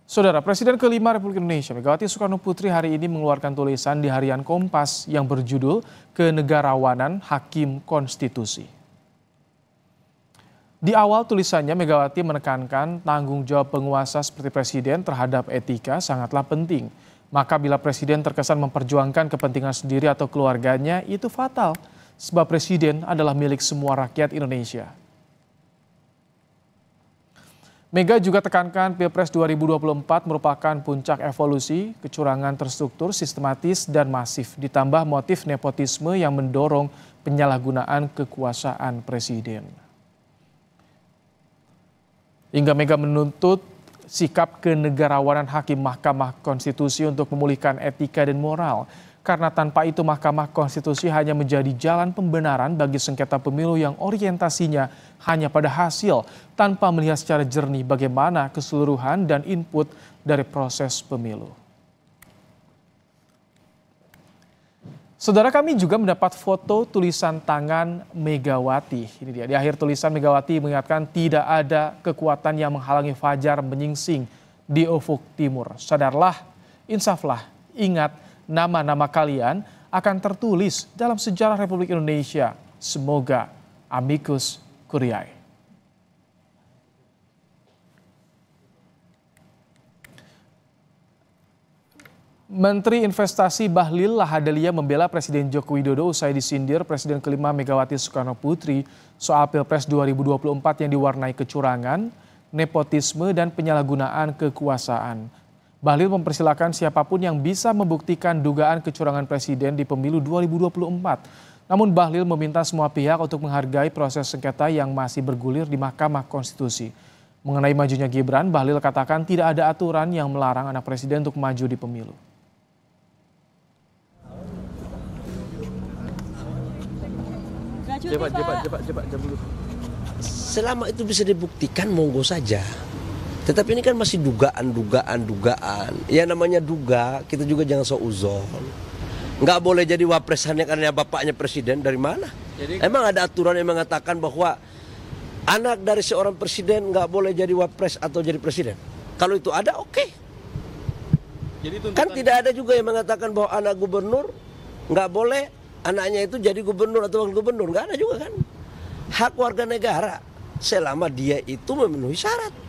Saudara, Presiden kelima Republik Indonesia Megawati Soekarno Putri hari ini mengeluarkan tulisan di harian Kompas yang berjudul Kenegarawanan Hakim Konstitusi. Di awal tulisannya Megawati menekankan tanggung jawab penguasa seperti Presiden terhadap etika sangatlah penting. Maka bila Presiden terkesan memperjuangkan kepentingan sendiri atau keluarganya itu fatal. Sebab Presiden adalah milik semua rakyat Indonesia. Mega juga tekankan Pilpres 2024 merupakan puncak evolusi, kecurangan terstruktur, sistematis, dan masif, ditambah motif nepotisme yang mendorong penyalahgunaan kekuasaan Presiden. Hingga Mega menuntut sikap kenegarawanan Hakim Mahkamah Konstitusi untuk memulihkan etika dan moral. Karena tanpa itu Mahkamah Konstitusi hanya menjadi jalan pembenaran bagi sengketa pemilu yang orientasinya hanya pada hasil tanpa melihat secara jernih bagaimana keseluruhan dan input dari proses pemilu. Saudara, kami juga mendapat foto tulisan tangan Megawati. Ini dia, di akhir tulisan Megawati mengingatkan tidak ada kekuatan yang menghalangi Fajar menyingsing di ufuk timur. Sadarlah, insaflah, ingat, nama-nama kalian akan tertulis dalam sejarah Republik Indonesia. Semoga amicus curiae. Menteri Investasi Bahlil Lahadalia membela Presiden Joko Widodo usai disindir Presiden kelima Megawati Soekarno Putri soal Pilpres 2024 yang diwarnai kecurangan, nepotisme, dan penyalahgunaan kekuasaan. Bahlil mempersilahkan siapapun yang bisa membuktikan dugaan kecurangan Presiden di pemilu 2024. Namun Bahlil meminta semua pihak untuk menghargai proses sengketa yang masih bergulir di Mahkamah Konstitusi. Mengenai majunya Gibran, Bahlil katakan tidak ada aturan yang melarang anak Presiden untuk maju di pemilu. Cepat dulu. Selama itu bisa dibuktikan, monggo saja. Tetapi ini kan masih dugaan. Ya namanya duga, kita juga jangan seuzon. Nggak boleh jadi wapres hanya karena bapaknya presiden, dari mana? Emang ada aturan yang mengatakan bahwa anak dari seorang presiden nggak boleh jadi wapres atau jadi presiden? Kalau itu ada, oke. Kan tidak ada juga yang mengatakan bahwa anak gubernur nggak boleh anaknya itu jadi gubernur atau wakil gubernur. Nggak ada juga kan. Hak warga negara selama dia itu memenuhi syarat.